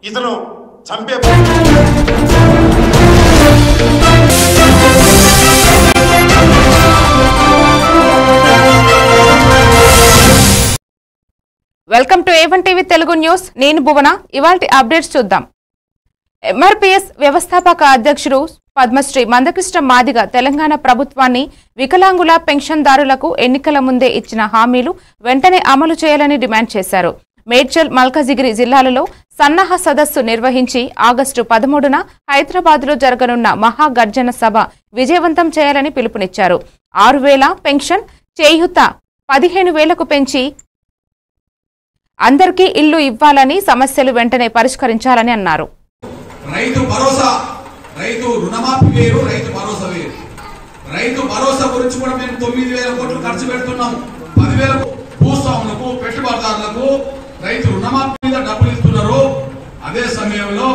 ఇతను చంపే welcome to A1 TV Telugu news. నేను భువన. ఇవాల్టి అప్డేట్స్ చూద్దాం. ఎంఆర్పీఎస్ వ్యవస్థాపక అధ్యక్షుడు పద్మశ్రీ మందకృష్ణ మాదిగ తెలంగాణ ప్రభుత్వాన్ని వికలాంగుల పెన్షన్దారులకు ఎన్నికల ముందే ఇచ్చిన హామీలు వెంటనే అమలు చేయాలని డిమాండ్ చేశారు. మేడ్చల్, మల్కాజిగిరి జిల్లాలలో సన్నాహ సదస్సు నిర్వహించి ఆగస్టు 13న హైదరాబాద్లో జరగనున్న మహాగర్జన సభ విజయవంతం చేయాలని పిలుపునిచ్చారు. 6,000 పెన్షన్ చేయూత 15,000కు పెంచి అందరికీ ఇల్లు ఇవ్వాలని, సమస్యలు వెంటనే పరిష్కరించాలని అన్నారు. రైతు భరోసా, రైతు రుణమాఫీ వేరు, రైతు భరోసా వేరు. రైతు భరోసా గురించి కూడా మేము 9,000 కోట్లు ఖర్చు పెడుతున్నాం. 10,000 భూస్వాములకు, పెట్టుబడిదారులకు రైతు రుణమాఫీ మీద డబ్బులు ఇస్తున్నారు. అదే సమయంలో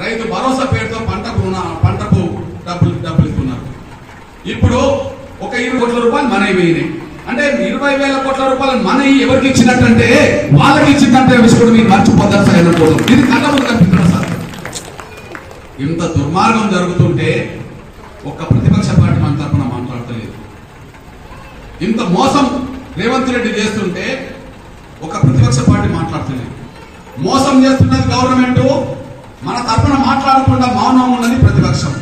రైతు భరోసా పేరుతో పంటకు డబ్బులు ఇస్తున్నారు. ఇప్పుడు ఒక 20 కోట్ల రూపాయలు మనవి పోయినాయి. అంటే 20,000 కోట్ల రూపాయలు మనీ ఎవరికి ఇచ్చినట్టంటే వాళ్ళకి ఇచ్చిందంటే విషయం మీరు మర్చిపోతారు సార్. ఇది కళ్ళ ముందు కనిపిస్తున్నారు సార్. ఇంత దుర్మార్గం జరుగుతుంటే ఒక్క ప్రతిపక్ష పార్టీ మన తరఫున మాట్లాడతలేదు. ఇంత మోసం రేవంత్ రెడ్డి చేస్తుంటే ఒక ప్రతిపక్ష పార్టీ మాట్లాడతలేదు. మోసం చేస్తున్నది గవర్నమెంట్, మన తరఫున మాట్లాడకుండా మౌనం ఉన్నది ప్రతిపక్షం.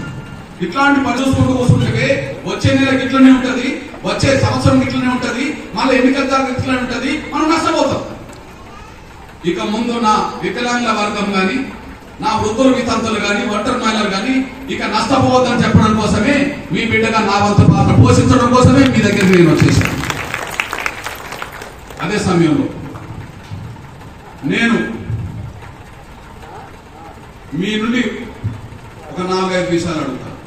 ఇట్లాంటి పరిస్థితులు కూర్చుంటే వచ్చే నెలకి ఇట్లనే ఉంటది, వచ్చే సంవత్సరం ఇట్లనే ఉంటది, మళ్ళీ ఎన్నికల దాకా ఇట్లనే ఉంటది, మనం నష్టపోతాం. ఇక ముందు నా వికలాంగుల వర్గం గాని, నా వృద్ధుల వితంతులు గాని, ఒంటరి మహిళలు గాని ఇక నష్టపోవద్దని చెప్పడం కోసమే, మీ బిడ్డగా నా వంతు పాత్ర పోషించడం కోసమే మీ దగ్గరికి నేను వచ్చేసాను. అదే సమయంలో నేను మీ నుండి ఒక 4-5 విషయాలు అడుగుతాను.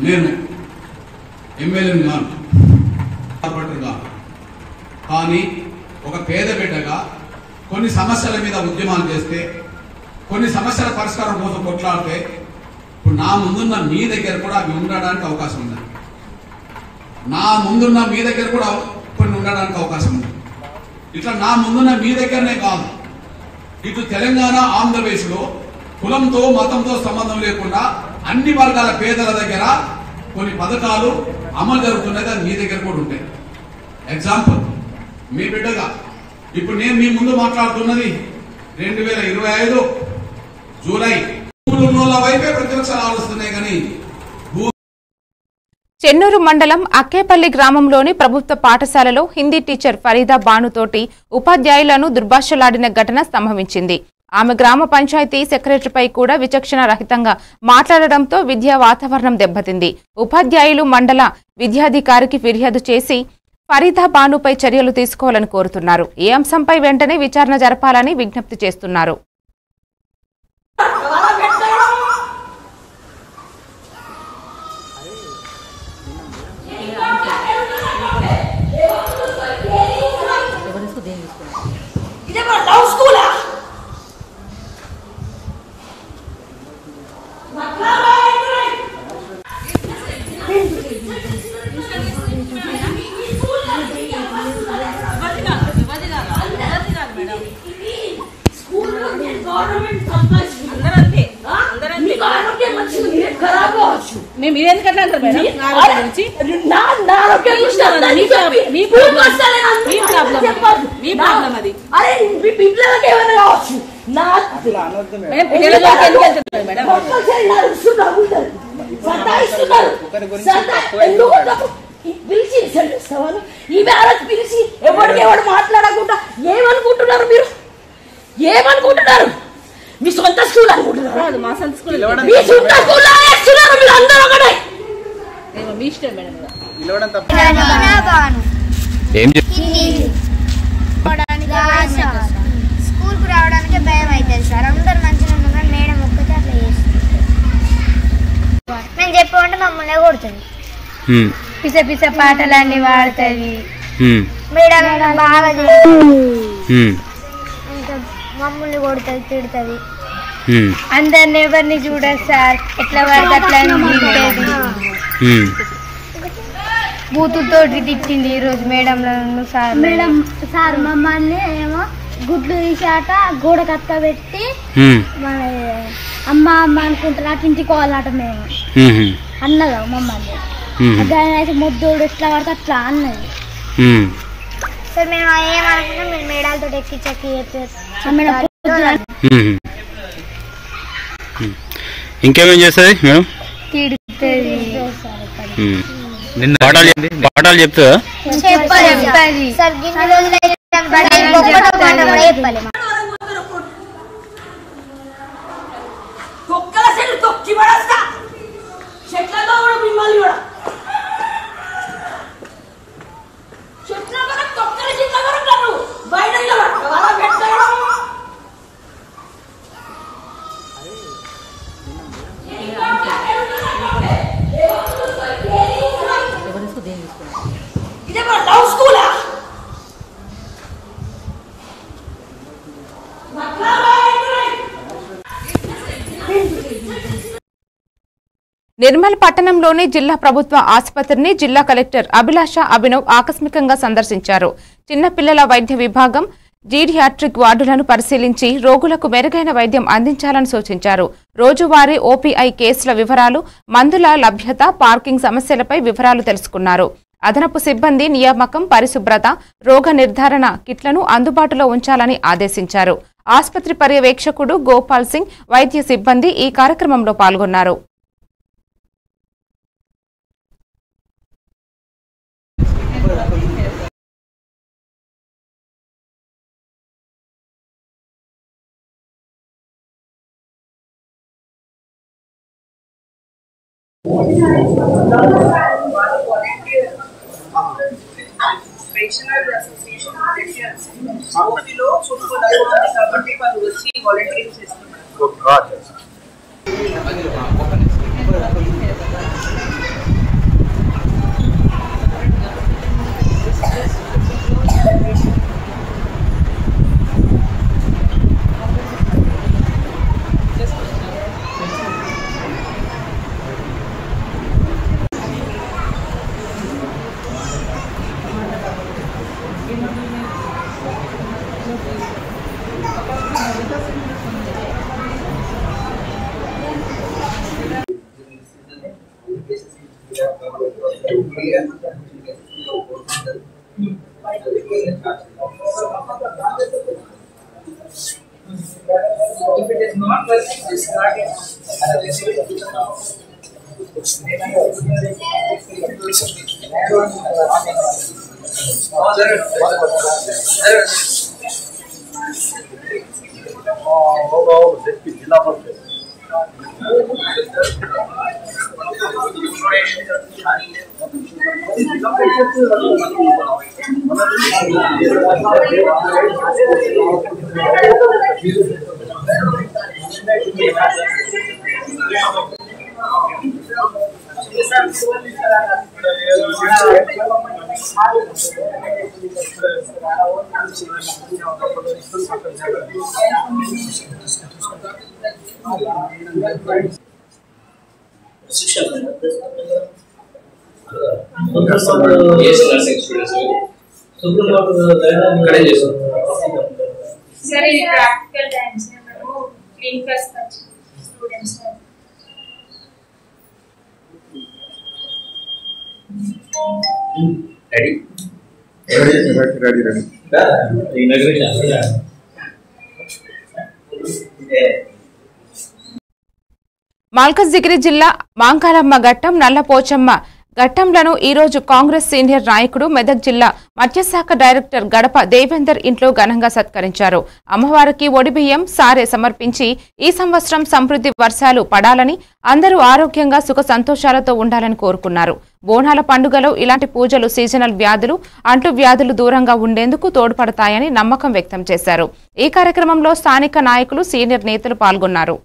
నేను ఎమ్మెల్యేని కాను, కార్పొరేటర్గా, కానీ ఒక పేద బిడ్డగా కొన్ని సమస్యల మీద ఉద్యమాలు చేస్తే, కొన్ని సమస్యల పరిష్కారం కోసం కొట్లాడితే, ఇప్పుడు నా ముందున్న మీ దగ్గర కూడా అవి ఉండడానికి అవకాశం ఉంది. నా ముందున్న మీ దగ్గర కూడా కొన్ని ఉండడానికి అవకాశం ఉంది. ఇట్లా నా ముందున్న మీ దగ్గరనే కాదు, ఇటు తెలంగాణ, ఆంధ్రప్రదేశ్లో కులంతో, మతంతో సంబంధం లేకుండా అన్ని వర్గాల పేదల దగ్గర కొన్ని పథకాలు అమలు జరుగుతున్నాయి. అది మీ దగ్గర కూడా ఉంటాయి. ఎగ్జాంపుల్, మీ బిడ్డగా ఇప్పుడు నేను మీ ముందు మాట్లాడుతున్నది 2025 జూలై. వైపే ప్రతిపక్షాలు ఆలోచిస్తున్నాయి. కానీ చెన్నూరు మండలం అక్కేపల్లి గ్రామంలోని ప్రభుత్వ పాఠశాలలో హిందీ టీచర్ ఫరీదా బానుతోటి ఉపాధ్యాయులను దుర్భాషలాడిన ఘటన సంభవించింది. ఆమె గ్రామ పంచాయతీ సెక్రటరీపై కూడా విచక్షణ రహితంగా మాట్లాడడంతో విద్యా వాతావరణం దెబ్బతింది. ఉపాధ్యాయులు మండల విద్యాధికారికి ఫిర్యాదు చేసి ఫరీదా బానుపై చర్యలు తీసుకోవాలని కోరుతున్నారు. ఈ అంశంపై వెంటనే విచారణ జరపాలని విజ్ఞప్తి చేస్తున్నారు. పిలిచి ఎవరు మాట్లాడకుండా ఏమనుకుంటున్నారు మీరు? ఏమనుకుంటున్నారు? మీ సొంత స్కూల్ అనుకుంటున్నారు? మా సొంత స్కూల్ మీ సొంత స్కూల్ వేస్తున్నారు మీరు అందరూ ఒకటే. మీ ఇష్టం మేడం. స్కూల్ కు రావడానికి భయం అవుతుంది సార్. అందరు మంచిగా ఉన్నారు, మేడం ఒక్కటే అట్లా చేస్తుంది. మేము చెప్పమంటే మమ్మల్ని కొడుతుంది. పిస పిస పాటలన్నీ వాడుతుంది మేడం. బాగా ఇంకా మమ్మల్ని కొడుతుంది, తిడుతుంది. అందరిని ఎవరిని చూడదు సార్, ఎట్లా పడితే అట్లా బూతులతో తిట్టింది ఈ రోజు మేడం. సార్ మమ్మల్ని ఏమో గుడ్లు తీసాట గోడ కట్టబెట్టి మన అమ్మ అమ్మ అనుకుంటారు అటు ఇంటికోవాలట మేము అన్నదా మమ్మల్ని అయితే ముద్దోడు ఎట్లా పడితే అట్లా అన్నది సార్ మేము ఏమనుకున్నాం మీరు మేడాలతో ఎక్కి చెక్కి ఇంకేమేం చేస్తుంది మేడం పాఠాలు చెప్తుందా సార్ గిన్ని రోజులు తొక్కల సెల్లు తొక్కి పడస్తా చెట్లలో కూడా మిమ్మల్ని కూడా చెట్ల కూడా తొక్కల చెట్ల కూడా ఉంటారు బయట అలా పెట్టారు ఇదే మన లవ్ స్కూలా నిర్మల్ పట్టణంలోని జిల్లా ప్రభుత్వ ఆసుపత్రిని జిల్లా కలెక్టర్ అభిలాష అభినవ్ ఆకస్మికంగా సందర్శించారు. చిన్నపిల్లల వైద్య విభాగం, జీడియాట్రిక్ వార్డులను పరిశీలించి రోగులకు మెరుగైన వైద్యం అందించాలని సూచించారు. రోజువారీ ఓపీఐ కేసుల వివరాలు, మందుల లభ్యత, పార్కింగ్ సమస్యలపై వివరాలు తెలుసుకున్నారు. అదనపు సిబ్బంది నియామకం, పరిశుభ్రత, రోగ నిర్ధారణ కిట్లను అందుబాటులో ఉంచాలని ఆదేశించారు. ఆసుపత్రి పర్యవేక్షకుడు గోపాల్ సింగ్, వైద్య సిబ్బంది ఈ కార్యక్రమంలో పాల్గొన్నారు. If it is not working, discard it. Sir, in practical times, clinical students. Ready. Inauguration. Malkajgiri జిల్లా మాంకాలమ్మ ఘట్టం, నల్లపోచమ్మ ఘట్టంలను ఈరోజు కాంగ్రెస్ సీనియర్ నాయకుడు, మెదక్ జిల్లా మత్స్యశాఖ డైరెక్టర్ గడప దేవేందర్ ఇంట్లో ఘనంగా సత్కరించారు. అమ్మవారికి ఒడిబియ్యం, సారె సమర్పించి ఈ సంవత్సరం సమృద్ధి వర్షాలు పడాలని, అందరూ ఆరోగ్యంగా సుఖ సంతోషాలతో ఉండాలని కోరుకున్నారు. బోనాల పండుగలో ఇలాంటి పూజలు సీజనల్ వ్యాధులు, అంటు వ్యాధులు దూరంగా ఉండేందుకు తోడ్పడతాయని నమ్మకం వ్యక్తం చేశారు. ఈ కార్యక్రమంలో స్థానిక నాయకులు, సీనియర్ నేతలు పాల్గొన్నారు.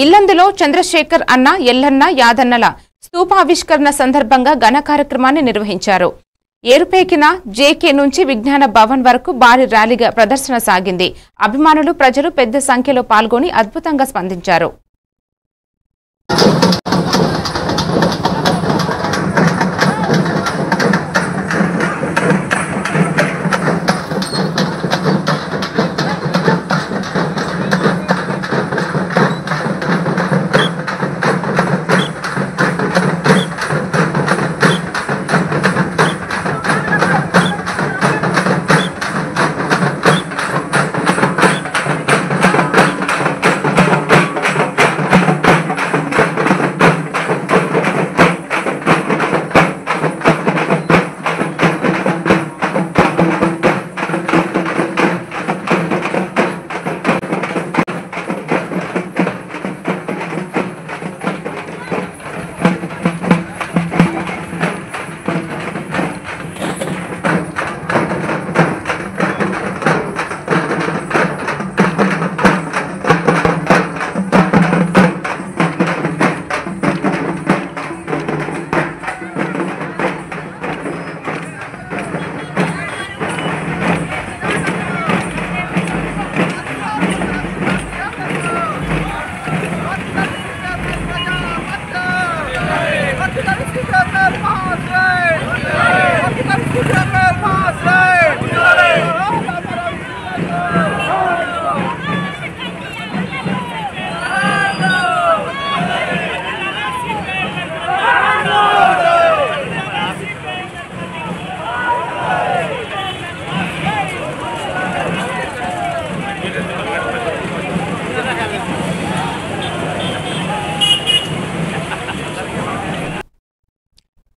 ఇల్లందులో చంద్రశేఖర్ అన్న, ఎల్లన్న, యాదన్నల స్తూపావిష్కరణ సందర్భంగా ఘన కార్యక్రమాన్ని నిర్వహించారు. ఏరుపేకిన జేకే నుంచి విజ్ఞాన భవన్ వరకు భారీ ర్యాలీగా ప్రదర్శన సాగింది. అభిమానులు, ప్రజలు పెద్ద సంఖ్యలో పాల్గొని అద్భుతంగా స్పందించారు.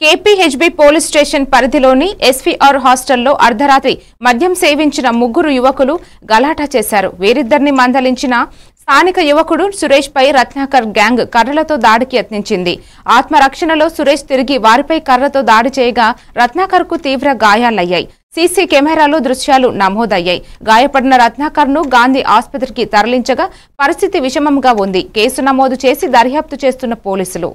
కేపీహెచ్బీ పోలీస్ స్టేషన్ పరిధిలోని ఎస్వీఆర్ హాస్టల్లో అర్ధరాత్రి మద్యం సేవించిన 3 యువకులు గలాటా చేశారు. వీరిద్దరిని మందలించిన స్థానిక యువకుడు సురేష్ పై రత్నాకర్ గ్యాంగ్ కర్రలతో దాడికి యత్నించింది. ఆత్మరక్షణలో సురేష్ తిరిగి వారిపై కర్రతో దాడి చేయగా రత్నాకర్ కు తీవ్ర గాయాలయ్యాయి. సీసీ కెమెరాలో దృశ్యాలు నమోదయ్యాయి. గాయపడిన రత్నాకర్ ను గాంధీ ఆసుపత్రికి తరలించగా పరిస్థితి విషమంగా ఉంది. కేసు నమోదు చేసి దర్యాప్తు చేస్తున్న పోలీసులు.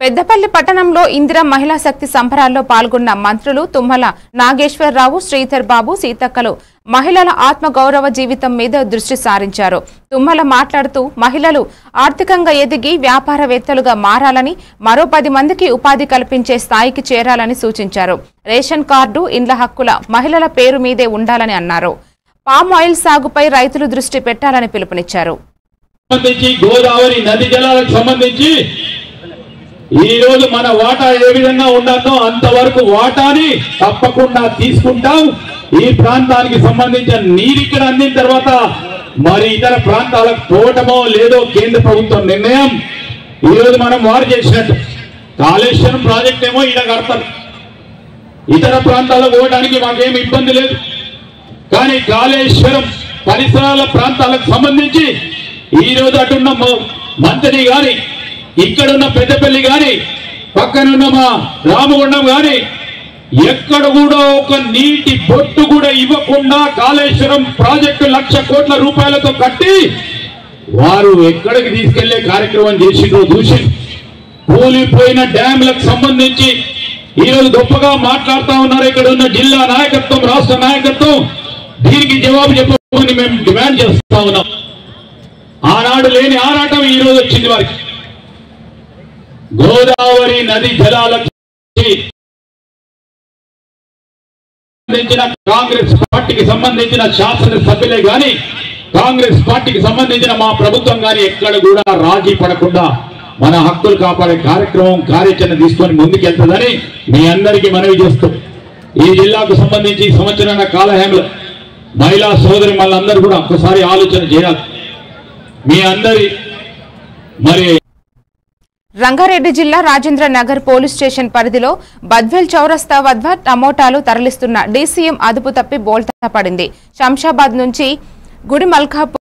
పెద్దపల్లి పట్టణంలో ఇందిరా మహిళా శక్తి సంబరాల్లో పాల్గొన్న మంత్రులు తుమ్మల నాగేశ్వరరావు, శ్రీధర్ బాబు, సీతక్కలు మహిళల ఆత్మగౌరవ జీవితం మీద దృష్టి సారించారు. తుమ్మల మాట్లాడుతూ మహిళలు ఆర్థికంగా ఎదిగి వ్యాపారవేత్తలుగా మారాలని, మరో 10 మందికి ఉపాధి కల్పించే స్థాయికి చేరాలని సూచించారు. రేషన్ కార్డు, ఇండ్ల హక్కుల మహిళల పేరు మీదే ఉండాలని అన్నారు. పామ్ ఆయిల్ సాగుపై రైతులు దృష్టి పెట్టాలని పిలుపునిచ్చారు. గోదావరి నది జలాలకు సంబంధించి ఈ రోజు మన వాటా ఏ విధంగా ఉండాలో అంతవరకు వాటాని తప్పకుండా తీసుకుంటాం. ఈ ప్రాంతానికి సంబంధించిన నీరు ఇక్కడ అందిన తర్వాత మరి ఇతర ప్రాంతాలకు పోవటమో లేదో కేంద్ర ప్రభుత్వం నిర్ణయం. ఈ రోజు మనం వారు చేసినట్టు కాళేశ్వరం ప్రాజెక్ట్ ఏమో ఇక్కడ కడతారు, ఇతర ప్రాంతాలకు పోవడానికి మాకేం ఇబ్బంది లేదు. కానీ కాళేశ్వరం పరిసరాల ప్రాంతాలకు సంబంధించి ఈ రోజు అటున్న మంత్రి గాని, ఇక్కడున్న పెద్దపల్లి గాని, పక్కనున్న మా రామగుండం గాని ఎక్కడ కూడా ఒక నీటి బొట్టు కూడా ఇవ్వకుండా కాళేశ్వరం ప్రాజెక్టు 1,00,000 కోట్ల రూపాయలతో కట్టి వారు ఎక్కడికి తీసుకెళ్లే కార్యక్రమం చేసిండ్రో చూసి కూలిపోయిన డ్యాంలకు సంబంధించి ఈరోజు గొప్పగా మాట్లాడుతూ ఉన్నారు. ఇక్కడ ఉన్న జిల్లా నాయకత్వం, రాష్ట్ర నాయకత్వం దీనికి జవాబు చెప్పమని మేము డిమాండ్ చేస్తా ఉన్నాం. ఆనాడు లేని ఆరాటం ఈ రోజు వచ్చింది వారికి. గోదావరి నది జలాల సంబంధించిన కాంగ్రెస్ పార్టీకి సంబంధించిన శాసనసభ్యులే గాని కాంగ్రెస్ పార్టీకి సంబంధించిన మా ప్రభుత్వం గాని ఎక్కడ కూడా రాజీ పడకుండా మన హక్కులు కాపాడే కార్యక్రమం కార్యాచరణ తీసుకొని ముందుకెళ్తుందని మీ అందరికీ మనవి చేస్తూ ఈ జిల్లాకు సంబంధించి సంవత్సరాల కాలహేమలో మహిళా సోదరి మళ్ళందరూ కూడా ఒక్కసారి ఆలోచన చేయాలి. మీ అందరి మరి రంగారెడ్డి జిల్లా రాజేంద్ర నగర్ పోలీస్ స్టేషన్ పరిధిలో బద్వేల్ చౌరస్తా వద్ద టమోటాలు తరలిస్తున్న డీసీఎం అదుపు తప్పి బోల్తా పడింది. శంషాబాద్ నుంచి గుడిమల్కాపూర్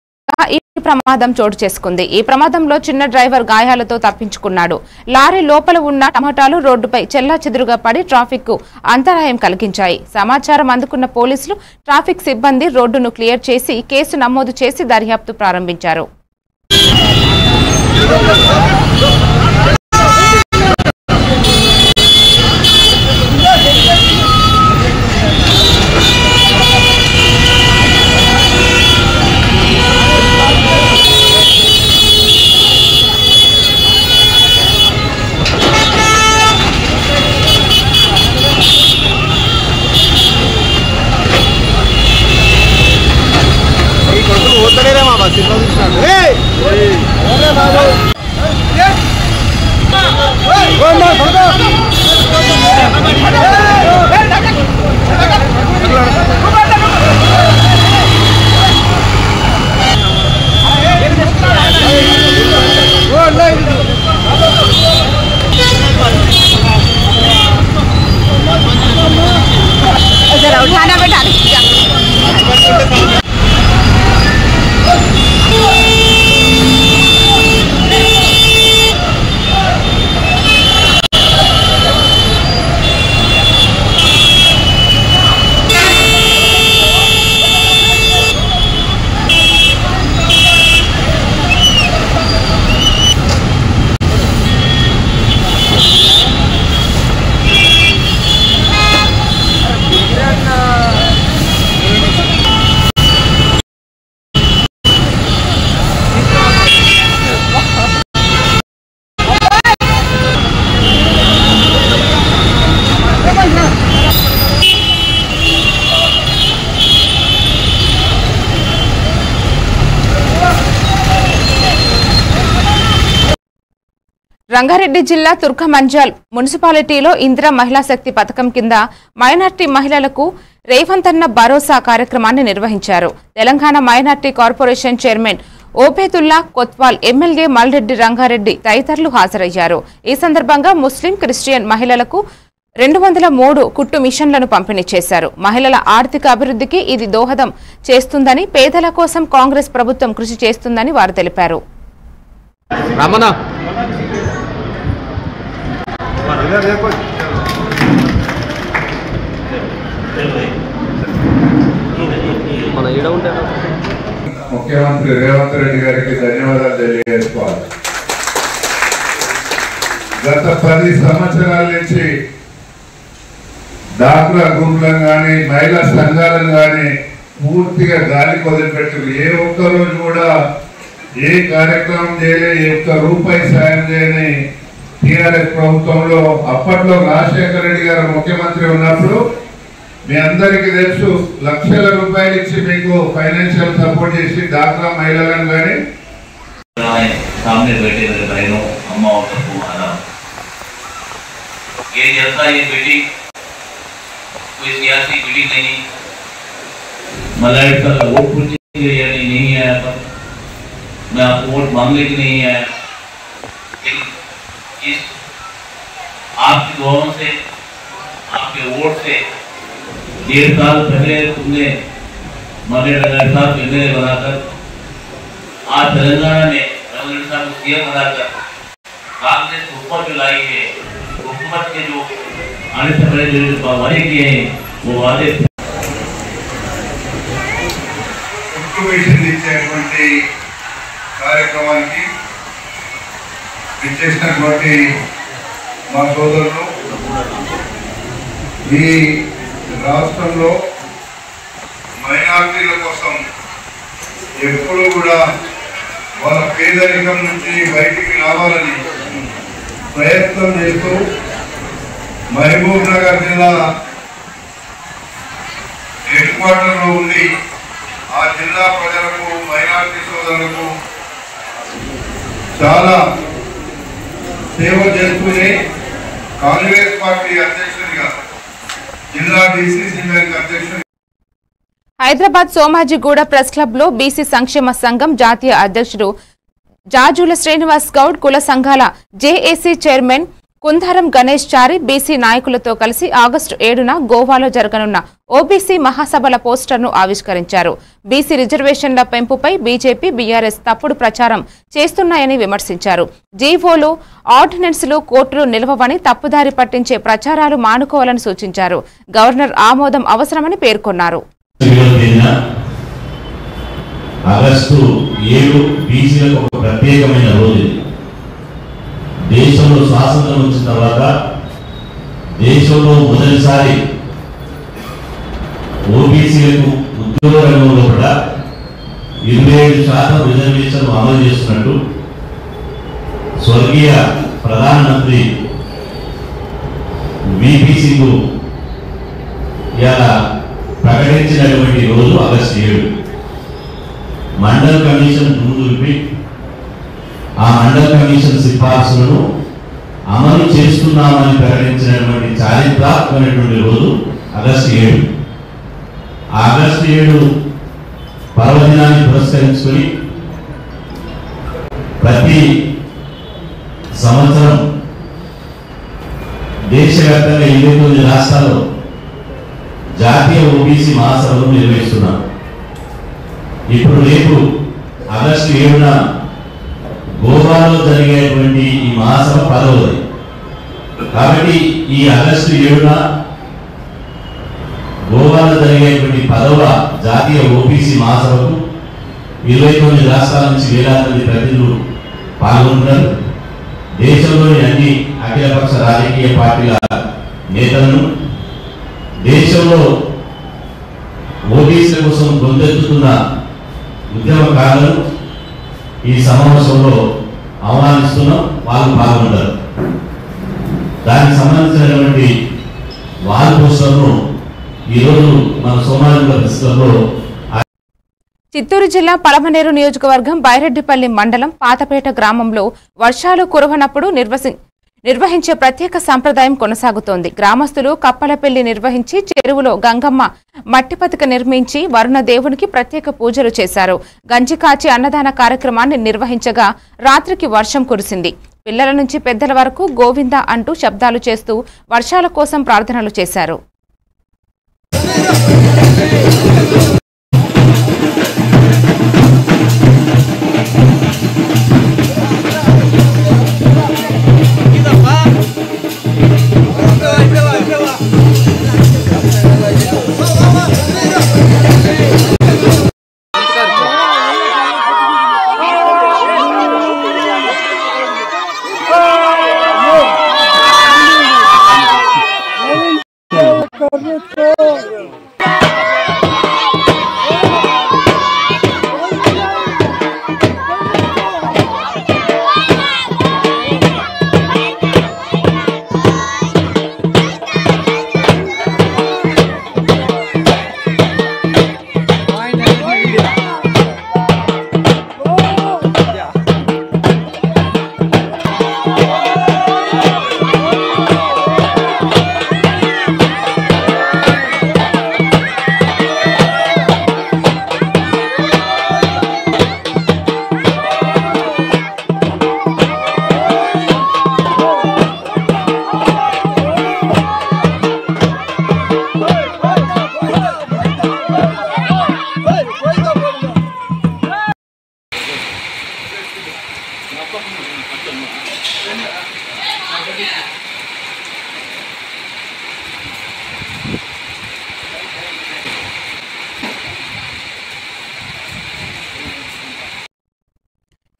ఈ ప్రమాదం చోటు చేసుకుంది. ఈ ప్రమాదంలో చిన్న డ్రైవర్ గాయాలతో తప్పించుకున్నాడు. లారీ లోపల ఉన్న టమాటాలు రోడ్డుపై చెల్లాచెదురుగా పడి ట్రాఫిక్ కు అంతరాయం కలిగించాయి. సమాచారం అందుకున్న పోలీసులు ట్రాఫిక్ సిబ్బంది రోడ్డును క్లియర్ చేసి కేసు నమోదు చేసి దర్యాప్తు ప్రారంభించారు. రంగారెడ్డి జిల్లా తుర్కమంజాల్ మున్సిపాలిటీలో ఇందిరా మహిళా శక్తి పథకం కింద మైనార్టీ మహిళలకు రేవంతన్న భరోసా కార్యక్రమాన్ని నిర్వహించారు. Telangana minority corporation chairman Obedullah Kotwal, MLA Malreddy Rangareddy తదితరులు హాజరయ్యారు. ఈ సందర్భంగా ముస్లిం క్రిస్టియన్ మహిళలకు 203 కుట్టు మిషన్లను పంపిణీ చేశారు. మహిళల ఆర్థిక అభివృద్ధికి ఇది దోహదం చేస్తుందని, పేదల కోసం కాంగ్రెస్ ప్రభుత్వం కృషి చేస్తుందని వారు తెలిపారు. ముఖ్యమంత్రి రేవంత్ రెడ్డి గారికి ధన్యవాదాలు తెలియజేసుకోవాలి. గత 10 సంవత్సరాల నుంచి డాక్రా గ్రూపులను కానీ మహిళా సంఘాలను కానీ పూర్తిగా గాలికి వదిలిపెట్టారు. ఏ ఒక్క రోజు కూడా ఏ కార్యక్రమం చేయలే, ఏ ఒక్క రూపాయి సాయం చేయని టీఆర్ఎస్ ప్రభుత్వంలో అప్పట్లో రాజశేఖర రెడ్డి గారు ముఖ్యమంత్రి ఉన్నప్పుడు మీ అందరికీ తెలుసు, లక్షల రూపాయలు ఇచ్చి మీకు ఫైనాన్షియల్ సపోర్ట్ చేసి డాక్రా మహిళలను కానీ सामने बैठे मेरे बहनों, अम्मा और सबको आना ये जलसा, ये मीटिंग कोई सियासी मीटिंग नहीं, मलाइट का वोट पूछने के लिए नहीं आया था, मैं आपको वोट मांगने के नहीं आया, लेकिन इस आपकी दुआओं से, आपके वोट से 1.5 साल पहले तुमने मरे साहब एमएलए बनाकर आज तेलंगाना में रंगरेड्डी साहब को सीएम बनाकर कांग्रेस हुकूमत जो लाई है, हुकूमत के जो आने से पहले जो वादे किए हैं वो वादे కార్యక్రమానికి విచ్చేసినటువంటి మా సోదరులు, ఈ రాష్ట్రంలో మైనారిటీల కోసం ఎప్పుడూ కూడా వాళ్ళ పేదరికం నుంచి బయటికి రావాలని ప్రయత్నం చేస్తూ మహబూబ్ నగర్ జిల్లా క్వార్టర్లో ఉండి ఆ జిల్లా ప్రజలకు మైనారిటీ సోదరులకు చాలా సేవ చేస్తూనే కాంగ్రెస్ పార్టీ అధ్యక్షుడిగా జిల్లా డిసిసి బ్యాంక్ అధ్యక్షుడు హైదరాబాద్ సోమాజిగూడ ప్రెస్ క్లబ్ లో బీసీ సంక్షేమ సంఘం జాతీయ అధ్యక్షుడు జాజుల శ్రీనివాస్ గౌడ్, కుల సంఘాల జేఏసీ చైర్మన్ కుందారం గణేష్ చారి బీసీ నాయకులతో కలిసి ఆగస్టు 7న గోవాలో జరగనున్న ఓబీసీ మహాసభల పోస్టర్ను ఆవిష్కరించారు. బీసీ రిజర్వేషన్ల పెంపుపై బీజేపీ, బీఆర్ఎస్ తప్పుడు ప్రచారం చేస్తున్నాయని విమర్శించారు. జీవోలు, ఆర్డినెన్స్లు కోర్టులు నిలవవని తప్పుదారి పట్టించే ప్రచారాలు మానుకోవాలని సూచించారు. గవర్నర్ ఆమోదం అవసరమని పేర్కొన్నారు. ఆగస్టు 7 బీసీలకు ఒక ప్రత్యేకమైన రోజు. దేశంలో స్వాతంత్రం వచ్చిన తర్వాత దేశంలో మొదటిసారి ఓబీసీలకు ఉద్యోగ రంగంలో కూడా 27% రిజర్వేషన్ అమలు చేస్తున్నట్టు స్వర్గీయ ప్రధానమంత్రి విపి సింగ్ ఇలా ప్రకటించినటువంటి రోజు ఆగస్టు 7. మండల్ కమిషన్ దుమ్ముదులిపి ఆ మండల్ కమిషన్ సిఫార్సులను అమలు చేస్తున్నామని ప్రకటించినటువంటి చారిత్రాత్మకమైనటువంటి రోజు ఆగస్టు 7. ఆగస్టు 7 పర్వదినాన్ని పురస్కరించుకొని ప్రతి సంవత్సరం దేశవ్యాప్తంగా 29 రాష్ట్రాల్లో జాతీయ ఓబీసీ మహాసభలు నిర్వహిస్తున్నాం. ఇప్పుడు రేపు ఆగస్టు 7న గోవాలో జరిగేటువంటి ఈ మహాసభ 10వది. కాబట్టి ఈ ఆగస్టు 7న గోవాలో జరిగేటువంటి 10వ జాతీయ ఓబీసీ మహాసభకు 29 రాష్ట్రాల నుంచి వేలాది మంది ప్రతినిధులు పాల్గొంటున్నారు. దేశంలోని అన్ని అఖిలపక్ష రాజకీయ పార్టీల నేతలను, దేశంలో ఓబీసీల కోసం గొంతెత్తుతున్న ఉద్యమకారులను ఈ సమావేశంలో ఆహ్వానిస్తున్నాం. వాళ్ళు పాల్గొంటారు. దానికి సంబంధించినటువంటి వాల్ పోస్టర్ను ఈరోజు మన సోమాజిగూడ ప్రెస్ క్లబ్లో చిత్తూరు జిల్లా పలమనేరు నియోజకవర్గం బైరెడ్డిపల్లి మండలం పాతపేట గ్రామంలో వర్షాలు కురవనప్పుడు నిర్వహించే ప్రత్యేక సంప్రదాయం కొనసాగుతోంది. గ్రామస్తులు కప్పల పెళ్లి నిర్వహించి చెరువులో గంగమ్మ మట్టి పతిక నిర్మించి వరుణ దేవునికి ప్రత్యేక పూజలు చేశారు. గంజి కాచి అన్నదాన కార్యక్రమాన్ని నిర్వహించగా రాత్రికి వర్షం కురిసింది. పిల్లల నుంచి పెద్దల వరకు గోవింద అంటూ శబ్దాలు చేస్తూ వర్షాల కోసం ప్రార్థనలు చేశారు.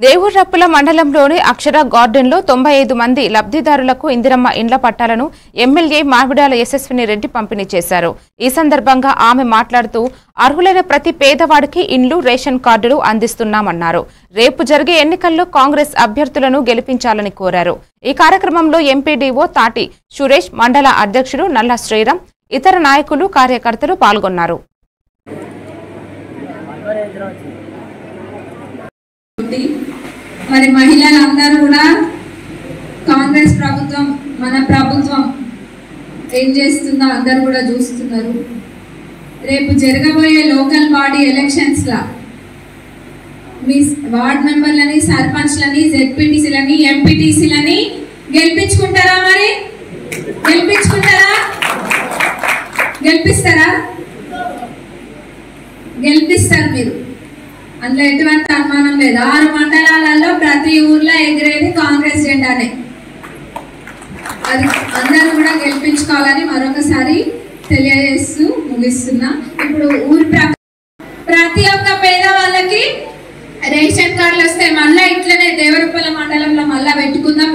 దేవుర్రప్పుల మండలంలోని అక్షర గార్డెన్లో 95 మంది లబ్ధిదారులకు ఇందిరమ్మ ఇండ్ల పట్టాలను ఎమ్మెల్యే మామిడాల యశస్విని రెడ్డి పంపిణీ చేశారు. ఈ సందర్భంగా ఆమె మాట్లాడుతూ అర్హులైన ప్రతి పేదవాడికి ఇండ్లు, రేషన్ కార్డులు అందిస్తున్నామన్నారు. రేపు జరిగే ఎన్నికల్లో కాంగ్రెస్ అభ్యర్థులను గెలిపించాలని కోరారు. ఈ కార్యక్రమంలో ఎంపీడీఓ తాటి సురేష్, మండల అధ్యక్షుడు నల్ల శ్రీరామ్, ఇతర నాయకులు, కార్యకర్తలు పాల్గొన్నారు. మరి మహిళలందరూ కూడా కాంగ్రెస్ ప్రభుత్వం మన ప్రభుత్వం ఏం చేస్తుందో అందరూ కూడా చూస్తున్నారు. రేపు జరగబోయే లోకల్ బాడీ ఎలక్షన్స్లో మీ వార్డ్ మెంబర్లని, సర్పంచ్లని, జెడ్పీటీసీలని, ఎంపీటీసీలని గెలిపించుకుంటారా? మరి గెలిపించుకుంటారా? గెలిపిస్తారా? గెలిపిస్తారు మీరు, అందులో ఎటువంటి అనుమానం లేదు. 6 మండలాలలో ప్రతి ఊర్లో ఎగిరేది కాంగ్రెస్ జెండానే. అది అందరూ కూడా గెలిపించుకోవాలని మరొకసారి తెలియజేస్తూ ముగిస్తున్నా. ఇప్పుడు ఊరి ప్రతి ఒక్క పేదవాళ్ళకి రేషన్ కార్డులు వస్తాయి. మళ్ళీ ఇట్లనే దేవరపల్ల మండలంలో మళ్ళీ పెట్టుకుందాం.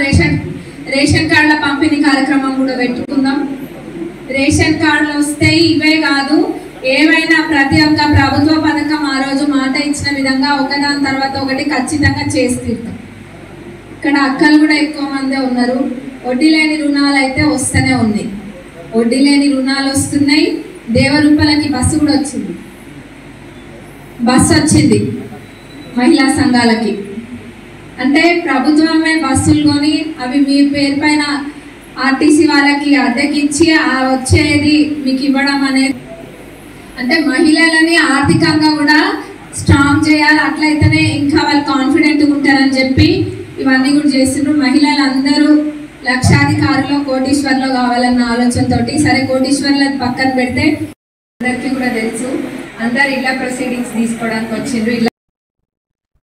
రేషన్ కార్డుల పంపిణీ కార్యక్రమం కూడా పెట్టుకుందాం. రేషన్ కార్డులు వస్తాయి. ఇవే కాదు, ఏమైనా ప్రతి ఒక్క ప్రభుత్వ పథకం ఆ రోజు మాట ఇచ్చిన విధంగా ఒకదాని తర్వాత ఒకటి ఖచ్చితంగా చేసి తీరుతాం. ఇక్కడ అక్కలు కూడా ఎక్కువ మందే ఉన్నారు. వడ్డీ లేని రుణాలు అయితే వస్తూనే ఉన్నాయి. వడ్డీ లేని రుణాలు వస్తున్నాయి. దేవరూపలకి బస్సు కూడా వచ్చింది. బస్సు వచ్చింది మహిళా సంఘాలకి. అంటే ప్రభుత్వమే బస్సులు కొని అవి మీ పేరు పైన ఆర్టీసీ వాళ్ళకి అద్దెకిచ్చి వచ్చేది మీకు ఇవ్వడం అనేది, అంటే మహిళలని ఆర్థికంగా కూడా స్ట్రాంగ్ చేయాలి. అట్లయితేనే ఇంకా వాళ్ళు కాన్ఫిడెంట్గా ఉంటారని చెప్పి ఇవన్నీ కూడా చేస్తున్నారు. మహిళలందరూ లక్షాధికారులు, కోటీశ్వర్లు కావాలన్న ఆలోచనతోటి, సరే కోటీశ్వర్లు పక్కన పెడితే అందరికీ కూడా తెలుసు, అందరు ఇలా ప్రొసీడింగ్స్ తీసుకోవడానికి వచ్చిండ్రు.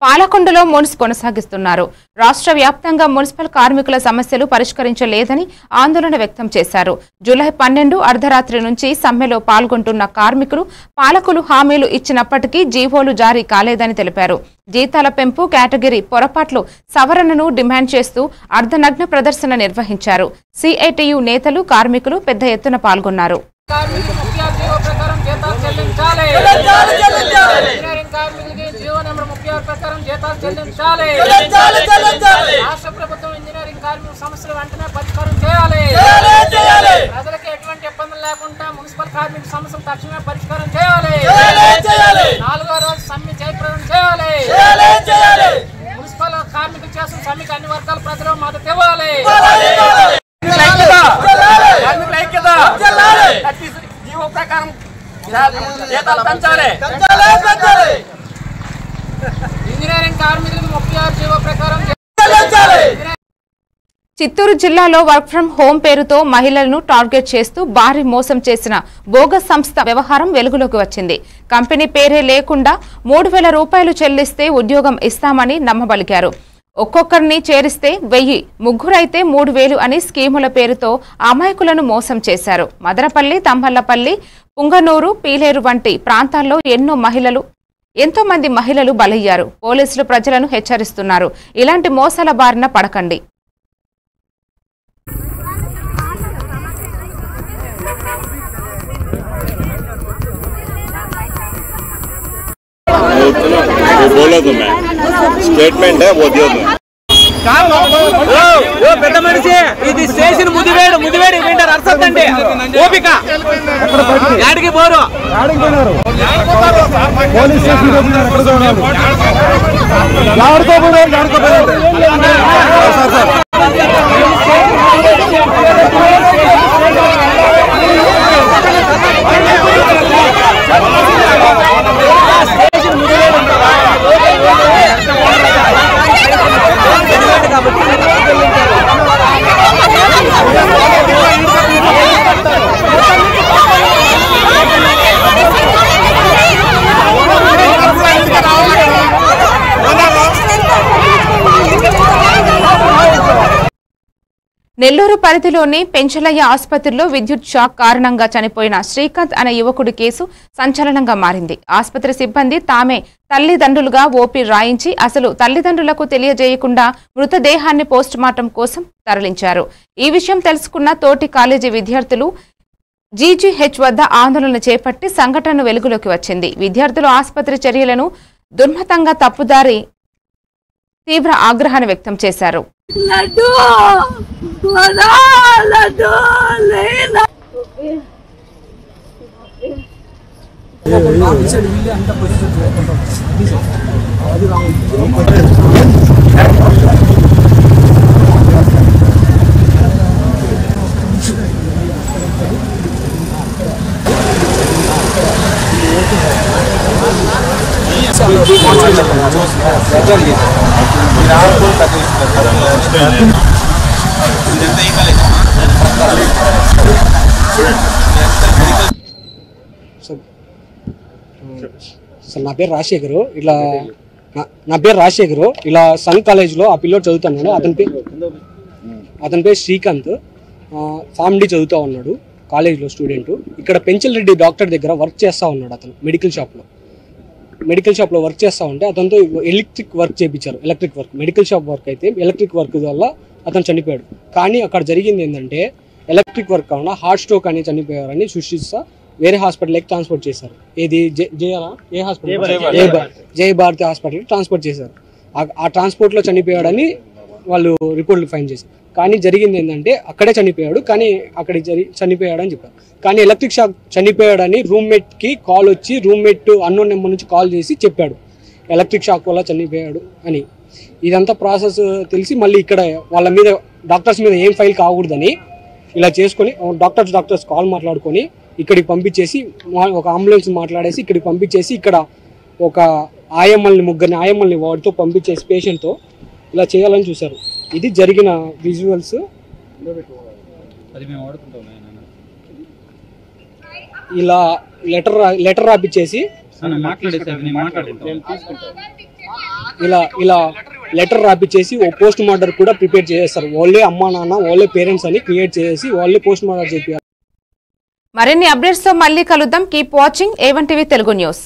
పాలకొండలో మున్సిపల్ కొనసాగిస్తున్నారు. రాష్ట్ర వ్యాప్తంగా మున్సిపల్ కార్మికుల సమస్యలు పరిష్కరించలేదని ఆందోళన వ్యక్తం చేశారు. జూలై 12 అర్ధరాత్రి నుంచి సమ్మెలో పాల్గొంటున్న కార్మికులు పాలకులు హామీలు ఇచ్చినప్పటికీ జీవోలు జారీ కాలేదని తెలిపారు. జీతాల పెంపు, కేటగిరీ పొరపాట్లు సవరణను డిమాండ్ చేస్తూ అర్ధనగ్న ప్రదర్శన నిర్వహించారు. సిఐటియు నేతలు, కార్మికులు పెద్ద ఎత్తున పాల్గొన్నారు. రాష్ట్ర ప్రభుత్వం ఇంజనీరింగ్ కార్మిక సమస్యలు వెంటనే పరిష్కారం చేయాలి. ప్రజలకు ఎటువంటి ఇబ్బందులు లేకుండా మున్సిపల్ కార్మిక సమస్యలు తక్షణమే పరిష్కారం చేయాలి. 4వ రోజు సమ్మె జయప్రదం చేయాలి. మున్సిపల్ కార్మికులు చేసిన సమ్మెకు అన్ని వర్గాల ప్రజలు మద్దతు ఇవ్వాలి. జీవో ప్రకారం జీతాలు పెంచాలి. ఇంజనీరింగ్ కార్మికులకు 36 జీవో ప్రకారం. చిత్తూరు జిల్లాలో వర్క్ ఫ్రం హోం పేరుతో మహిళలను టార్గెట్ చేస్తూ భారీ మోసం చేసిన బోగస్ సంస్థ వ్యవహారం వెలుగులోకి వచ్చింది. కంపెనీ పేరే లేకుండా 3000 రూపాయలు చెల్లిస్తే ఉద్యోగం ఇస్తామని నమ్మబలికారు. ఒక్కొక్కరిని చేరిస్తే 1000, ముగ్గురైతే 3000 అని స్కీముల పేరుతో అమాయకులను మోసం చేశారు. మదనపల్లి, తంబళ్లపల్లి, పుంగనూరు, పీలేరు వంటి ప్రాంతాల్లో ఎంతో మంది మహిళలు బలయ్యారు. పోలీసులు ప్రజలను హెచ్చరిస్తున్నారు, ఇలాంటి మోసాల బారిన పడకండి. పెద్ద మనిషి ఇది స్టేషన్ ముదివేడు వింటారు అర్థండి. ఓపిక యాడికి పోరు, పోలీస్ స్టేషన్ నెల్లూరు పరిధిలోని పెంచలయ్య ఆసుపత్రిలో విద్యుత్ షాక్ కారణంగా చనిపోయిన శ్రీకాంత్ అనే యువకుడి కేసు సంచలనంగా మారింది. ఆసుపత్రి సిబ్బంది తామే తల్లిదండ్రులుగా ఓపీ రాయించి అసలు తల్లిదండ్రులకు తెలియజేయకుండా మృతదేహాన్ని పోస్టుమార్టం కోసం తరలించారు. ఈ విషయం తెలుసుకున్న తోటి కాలేజీ విద్యార్థులు జీజీహెచ్ వద్ద ఆందోళన చేపట్టి సంఘటన వెలుగులోకి వచ్చింది. విద్యార్థులు ఆసుపత్రి చర్యలను దుర్మతంగా తప్పుదారి తీవ్ర ఆగ్రహాన్ని వ్యక్తం చేశారు. సార్ నా పేరు రాజశేఖరు ఇలా సన్ కాలేజ్లో ఆ పిల్లోడు చదువుతాను. అతని పేరు శ్రీకాంత్, ఫార్మ్ డి చదువుతూ ఉన్నాడు కాలేజ్లో స్టూడెంట్. ఇక్కడ పెంచల్ రెడ్డి డాక్టర్ దగ్గర వర్క్ చేస్తూ ఉన్నాడు. అతను మెడికల్ షాప్లో వర్క్ చేస్తూ ఉంటే అతనితో ఎలక్ట్రిక్ వర్క్ చేయించారు. మెడికల్ షాప్ వర్క్ అయితే ఎలక్ట్రిక్ వర్క్ వల్ల అతను చనిపోయాడు. కానీ అక్కడ జరిగింది ఏంటంటే ఎలక్ట్రిక్ వర్క్ కాకుండా హార్ట్ స్ట్రోక్ అని చనిపోయారని సృష్టిస్తా వేరే హాస్పిటల్కి ట్రాన్స్పోర్ట్ చేశారు. ఏది ఏ హాస్పిటల్? జై భారతి హాస్పిటల్కి ట్రాన్స్పోర్ట్ చేశారు. ఆ ట్రాన్స్పోర్ట్లో చనిపోయాడని వాళ్ళు రిపోర్ట్లు ఫైన్ చేశారు. కానీ జరిగింది ఏంటంటే అక్కడే చనిపోయాడు, కానీ అక్కడ చనిపోయాడని చెప్పారు. కానీ ఎలక్ట్రిక్ షాక్ చనిపోయాడని రూమ్మేట్కి కాల్ వచ్చి రూమ్మేట్ అన్నోన్ నెంబర్ నుంచి కాల్ చేసి చెప్పాడు ఎలక్ట్రిక్ షాక్ వల్ల చనిపోయాడు అని. ఇదంతా ప్రాసెస్ తెలిసి మళ్ళీ ఇక్కడ వాళ్ళ మీద డాక్టర్స్ మీద ఏం ఫైల్ కాకూడదని ఇలా చేసుకొని డాక్టర్స్ కాల్ మాట్లాడుకొని ఇక్కడికి పంపించేసి ఒక అంబులెన్స్ మాట్లాడేసి ఇక్కడికి పంపించేసి ఇక్కడ ఒక ముగ్గురిని ఆయమ్మల్ని వాడితో పంపించేసి పేషెంట్తో ఇలా చేయాలని చూశారు. ఇది జరిగిన విజువల్స్. ఇలా లెటర్ రాపిచ్చేసి ఇలా లెటర్ రాపిచ్చేసి ఓ పోస్ట్ మార్టం కూడా ప్రిపేర్ చేసేస్తారు. వాళ్ళే అమ్మా నాన్న వాళ్ళే పేరెంట్స్ అని క్రియేట్ చేసి వాళ్ళే పోస్ట్ మార్టం చెప్పారు. మరిన్ని అప్డేట్స్ తో మళ్ళీ కలుద్దాం. Keep watching A1 TV Telugu news.